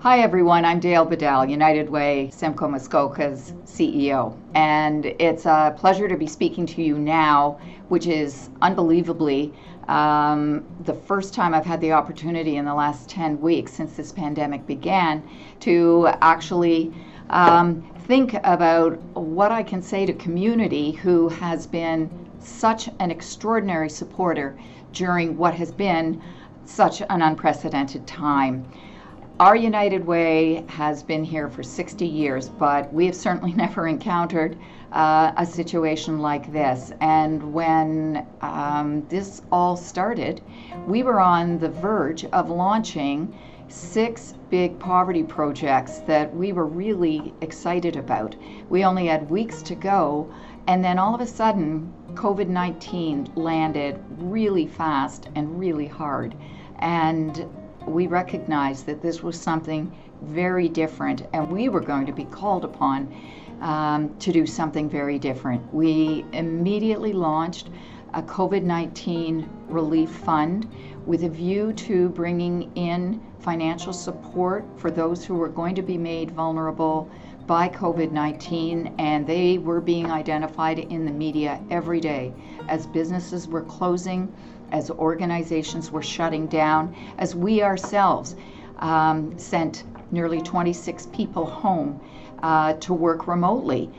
Hi everyone, I'm Biddell, United Way Simcoe Muskoka's CEO, and it's a pleasure to be speaking to you now, which is unbelievably the first time I've had the opportunity in the last 10 weeks since this pandemic began to actually think about what I can say to community who has been such an extraordinary supporter during what has been such an unprecedented time. Our United Way has been here for 60 years, but we have certainly never encountered a situation like this. And when this all started, we were on the verge of launching 6 big poverty projects that we were really excited about. We only had weeks to go, and then all of a sudden, COVID-19 landed really fast and really hard. And we recognized that this was something very different, and we were going to be called upon to do something very different. We immediately launched a COVID-19 relief fund with a view to bringing in financial support for those who were going to be made vulnerable by COVID-19, and they were being identified in the media every day as businesses were closing, as organizations were shutting down, as we ourselves sent nearly 26 people home to work remotely.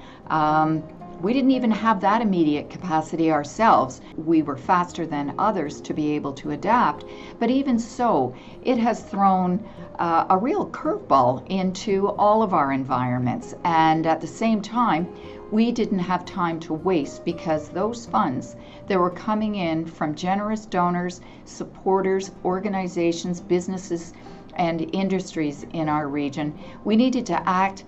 We didn't even have that immediate capacity ourselves. We were faster than others to be able to adapt, but even so, it has thrown a real curveball into all of our environments. And at the same time, we didn't have time to waste, because those funds that were coming in from generous donors, supporters, organizations, businesses, and industries in our region, we needed to act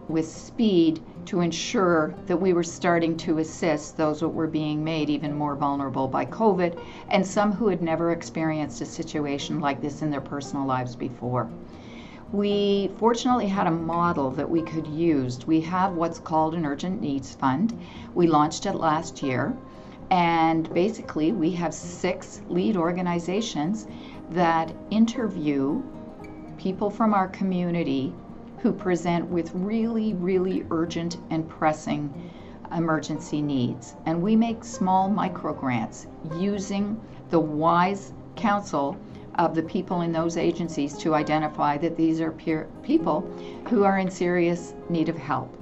with speed to ensure that we were starting to assist those that were being made even more vulnerable by COVID, and some who had never experienced a situation like this in their personal lives before. We fortunately had a model that we could use. We have what's called an Urgent Needs Fund. We launched it last year, and basically we have 6 lead organizations that interview people from our community who present with really, really urgent and pressing emergency needs. And we make small micro grants using the wise counsel of the people in those agencies to identify that these are people who are in serious need of help.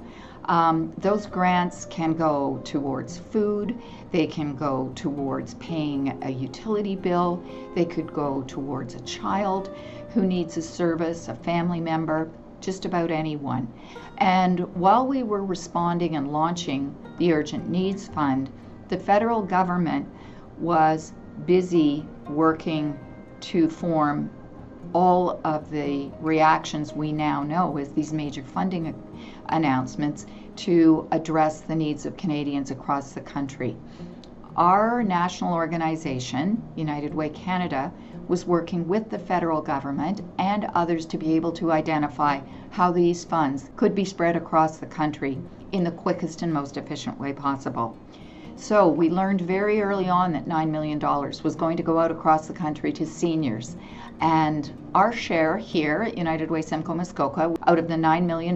Those grants can go towards food, they can go towards paying a utility bill, they could go towards a child who needs a service, a family member, just about anyone. And while we were responding and launching the Urgent Needs Fund, the federal government was busy working to form all of the reactions we now know as these major funding announcements to address the needs of Canadians across the country. Our national organization, United Way Canada, was working with the federal government and others to be able to identify how these funds could be spread across the country in the quickest and most efficient way possible. So we learned very early on that $9 million was going to go out across the country to seniors. And our share here at United Way Simcoe Muskoka, out of the $9 million,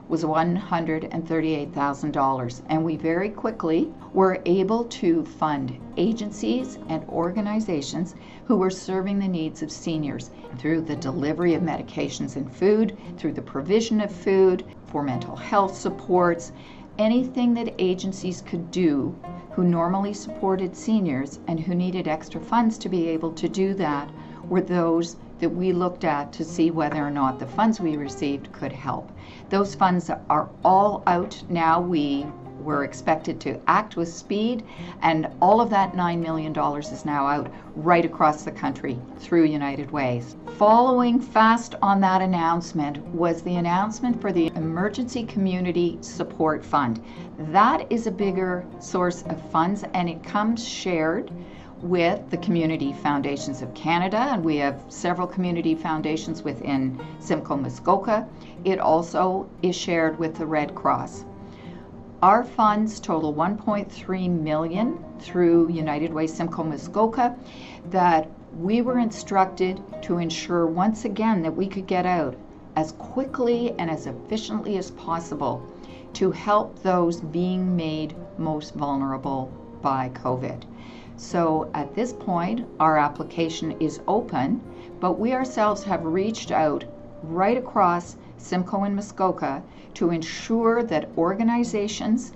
was $138,000. And we very quickly were able to fund agencies and organizations who were serving the needs of seniors through the delivery of medications and food, through the provision of food, for mental health supports, anything that agencies could do who normally supported seniors and who needed extra funds to be able to do that were those that we looked at to see whether or not the funds we received could help. Those funds are all out now. We were expected to act with speed, and all of that $9 million is now out right across the country through United Ways. Following fast on that announcement was the announcement for the Emergency Community Support Fund. That is a bigger source of funds, and it comes shared with the Community Foundations of Canada, and we have several community foundations within Simcoe Muskoka. It also is shared with the Red Cross. Our funds total $1.3 million through United Way Simcoe Muskoka that we were instructed to ensure once again that we could get out as quickly and as efficiently as possible to help those being made most vulnerable by COVID. So at this point, our application is open, but we ourselves have reached out right across Simcoe and Muskoka to ensure that organizations,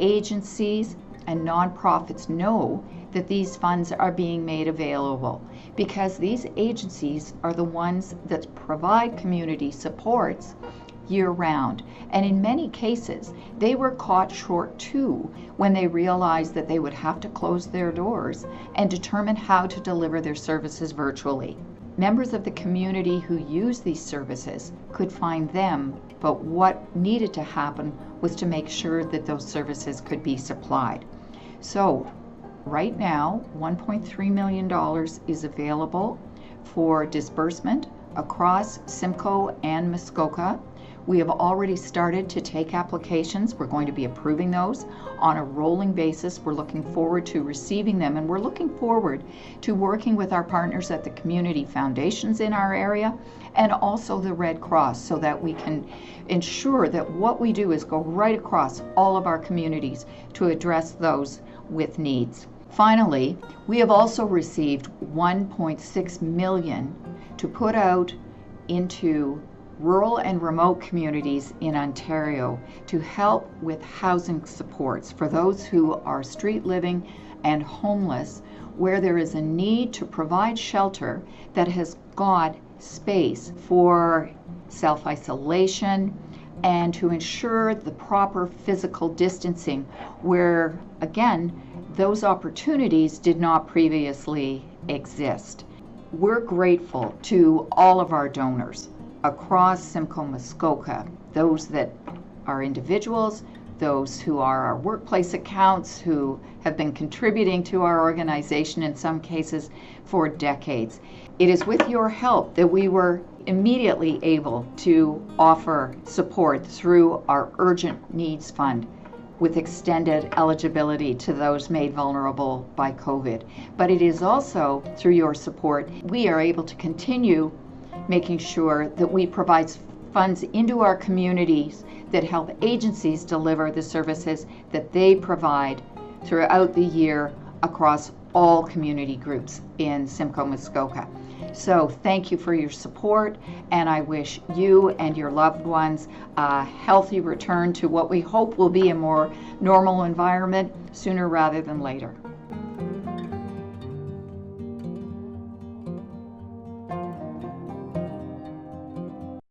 agencies, and nonprofits know that these funds are being made available, because these agencies are the ones that provide community supports year-round. And in many cases, they were caught short too when they realized that they would have to close their doors and determine how to deliver their services virtually. Members of the community who use these services could find them, but what needed to happen was to make sure that those services could be supplied. So right now, $1.3 million is available for disbursement across Simcoe and Muskoka. We have already started to take applications. We're going to be approving those on a rolling basis. We're looking forward to receiving them, and we're looking forward to working with our partners at the community foundations in our area and also the Red Cross, so that we can ensure that what we do is go right across all of our communities to address those with needs. Finally, we have also received $1.6 million to put out into rural and remote communities in Ontario to help with housing supports for those who are street living and homeless, where there is a need to provide shelter that has got space for self-isolation and to ensure the proper physical distancing, where again those opportunities did not previously exist. We're grateful to all of our donors across Simcoe Muskoka, those that are individuals, those who are our workplace accounts, who have been contributing to our organization in some cases for decades. It is with your help that we were immediately able to offer support through our Urgent Needs Fund, with extended eligibility to those made vulnerable by COVID. But it is also through your support we are able to continue making sure that we provide funds into our communities that help agencies deliver the services that they provide throughout the year across all community groups in Simcoe Muskoka. So thank you for your support, and I wish you and your loved ones a healthy return to what we hope will be a more normal environment sooner rather than later.